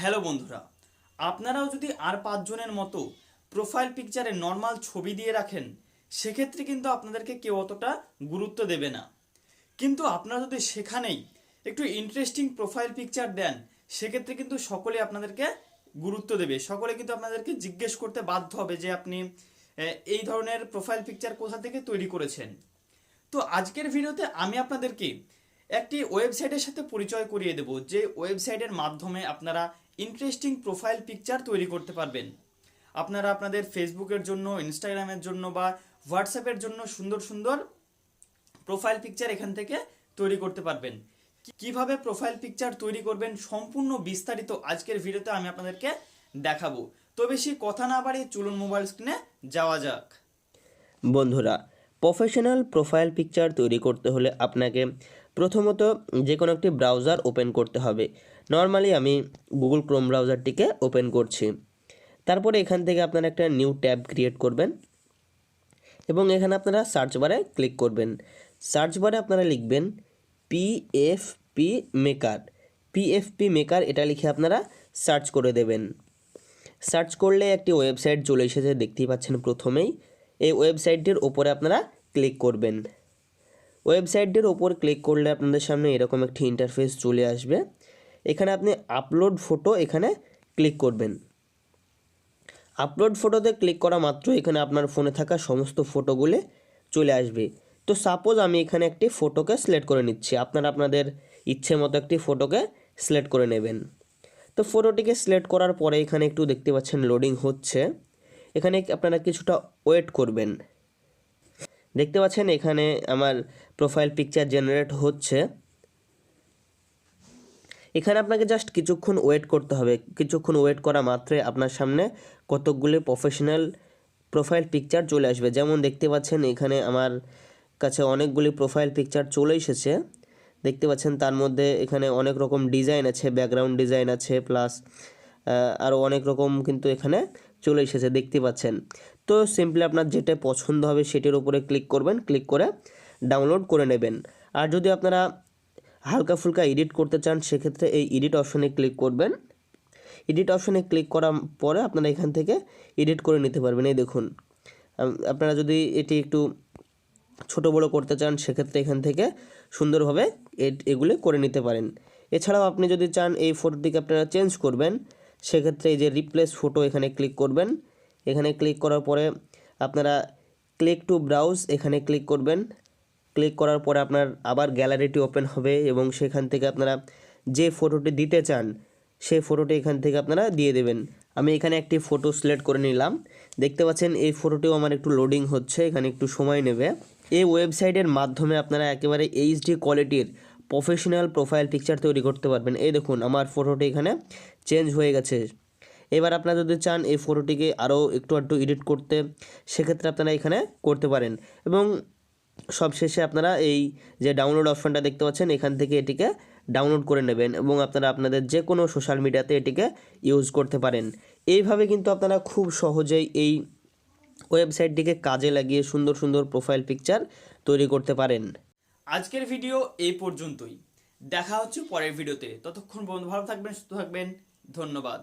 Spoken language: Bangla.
হ্যালো বন্ধুরা, আপনারাও যদি আর 5 জনের মতো প্রোফাইল পিকচারে নর্মাল ছবি দিয়ে রাখেন, সেক্ষেত্রে কিন্তু আপনাদেরকে কেউ অতটা গুরুত্ব দেবে না। কিন্তু আপনারা যদি সেখানেই একটু ইন্টারেস্টিং প্রোফাইল পিকচার দেন, সেক্ষেত্রে কিন্তু সকলে আপনাদেরকে গুরুত্ব দেবে। সকলে কিন্তু আপনাদেরকে জিজ্ঞেস করতে বাধ্য হবে যে আপনি এই ধরনের প্রোফাইল পিকচার কোথা থেকে তৈরি করেছেন। তো আজকের ভিডিওতে আমি আপনাদেরকে একটি ওয়েবসাইটের সাথে পরিচয় করিয়ে দেব, যে ওয়েবসাইটের মাধ্যমে আপনারা ইন্টারেস্টিং প্রোফাইল পিকচার তৈরি করতে পারবেন। আপনারা আপনাদের ফেসবুকের জন্য, ইনস্টাগ্রামের জন্য বা হোয়াটসঅ্যাপের জন্য সুন্দর সুন্দর প্রোফাইল পিকচার এখান থেকে তৈরি করতে পারবেন। কিভাবে প্রোফাইল পিকচার তৈরি করবেন সম্পূর্ণ বিস্তারিত আজকের ভিডিওতে আমি আপনাদেরকে দেখাবো। তো বেশি কথা না বাড়িয়ে চলুন মোবাইল স্ক্রিনে যাওয়া যাক। বন্ধুরা, প্রফেশনাল প্রোফাইল পিকচার তৈরি করতে হলে আপনাকে প্রথমত যে কোনো একটি ব্রাউজার ওপেন করতে হবে। নর্মালি আমি গুগল ক্রোম ব্রাউজারটিকে ওপেন করছি। তারপরে এখান থেকে আপনারা একটা নিউ ট্যাব ক্রিয়েট করবেন এবং এখানে আপনারা সার্চ বারে ক্লিক করবেন। সার্চ বারে আপনারা লিখবেন পিএফপি মেকার। পিএফপি মেকার এটা লিখে আপনারা সার্চ করে দেবেন। সার্চ করলে একটি ওয়েবসাইট চলে এসেছে, দেখতেই পাচ্ছেন প্রথমেই। এই ওয়েবসাইটটির ওপরে আপনারা ক্লিক করবেন। ওয়েবসাইটটির ওপর ক্লিক করলে আপনাদের সামনে এরকম একটি ইন্টারফেস চলে আসবে। এখানে আপনি আপলোড ফটো এখানে ক্লিক করবেন। আপলোড ফটোতে ক্লিক করা মাত্র এখানে আপনার ফোনে থাকা সমস্ত ফটোগুলো চলে আসবে। তো সাপোজ আমি এখানে একটি ফটোকে সিলেক্ট করে নিচ্ছি। আপনারা আপনাদের ইচ্ছে মতো একটি ফটোকে সিলেক্ট করে নেবেন। তো ফটোটিকে সিলেক্ট করার পরে এখানে একটু দেখতে পাচ্ছেন লোডিং হচ্ছে। এখানে আপনারা কিছুটা ওয়েট করবেন। দেখতে পাচ্ছেন এখানে আমার প্রোফাইল পিকচার জেনারেট হচ্ছে। এখানে আপনাকে জাস্ট কিছুক্ষণ ওয়েট করতে হবে। কিছুক্ষণ ওয়েট করা মাত্রই আপনার সামনে কতকগুলি প্রফেশনাল প্রোফাইল পিকচার চলে আসবে। যেমন দেখতে পাচ্ছেন এখানে আমার কাছে অনেকগুলি প্রোফাইল পিকচার চলে এসেছে। দেখতে পাচ্ছেন তার মধ্যে এখানে অনেক রকম ডিজাইন আছে, ব্যাকগ্রাউন্ড ডিজাইন আছে, প্লাস আরও অনেক রকম কিন্তু এখানে চলে এসেছে, দেখতে পাচ্ছেন। তো সিম্পলি আপনার যেটা পছন্দ হবে সেটির উপরে ক্লিক করবেন, ক্লিক করে ডাউনলোড করে নেবেন। আর যদি আপনারা হালকা ফুলকা এডিট করতে চান, সেক্ষেত্রে এই এডিট অপশনে ক্লিক করবেন। এডিট অপশনে ক্লিক করার পরে আপনারা এখান থেকে এডিট করে নিতে পারবেন। এই দেখুন, আপনারা যদি এটি একটু ছোট বড় করতে চান, সেক্ষেত্রে এখান থেকে সুন্দরভাবে এগুলি করে নিতে পারেন। এছাড়াও আপনি যদি চান এই ফটোটিকে আপনারা চেঞ্জ করবেন, সেক্ষেত্রে এই যে রিপ্লেস ফটো এখানে ক্লিক করবেন। এখানে ক্লিক করার পরে আপনারা ক্লিক টু ব্রাউজ এখানে ক্লিক করবেন। ক্লিক করার পরে আপনার আবার গ্যালারিটি ওপেন হবে এবং সেখান থেকে আপনারা যে ফটোটি দিতে চান সেই ফটোটি এখান থেকে আপনারা দিয়ে দেবেন। আমি এখানে একটি ফটো সিলেক্ট করে নিলাম। দেখতে পাচ্ছেন এই ফটোটিও আমার একটু লোডিং হচ্ছে, এখানে একটু সময় নেবে। এই ওয়েবসাইটের মাধ্যমে আপনারা একেবারে এইচডি কোয়ালিটির প্রফেশনাল প্রোফাইল পিকচার তৈরি করতে পারবেন। এই দেখুন আমার ফটোটি এখানে চেঞ্জ হয়ে গেছে। এবার আপনারা যদি চান এই ফটোটিকে আরও একটু এডিট করতে, সেক্ষেত্রে আপনারা এখানে করতে পারেন। এবং সবশেষে আপনারা এই যে ডাউনলোড অপশনটা দেখতে পাচ্ছেন, এখান থেকে এটিকে ডাউনলোড করে নেবেন এবং আপনারা আপনাদের যে কোনো সোশ্যাল মিডিয়াতে এটিকে ইউজ করতে পারেন। এইভাবে কিন্তু আপনারা খুব সহজেই এই ওয়েবসাইটটিকে কাজে লাগিয়ে সুন্দর সুন্দর প্রোফাইল পিকচার তৈরি করতে পারেন। আজকের ভিডিও এই পর্যন্তই। দেখা হচ্ছে পরের ভিডিওতে। ততক্ষণ বন্ধু ভালো থাকবেন, সুস্থ থাকবেন। ধন্যবাদ।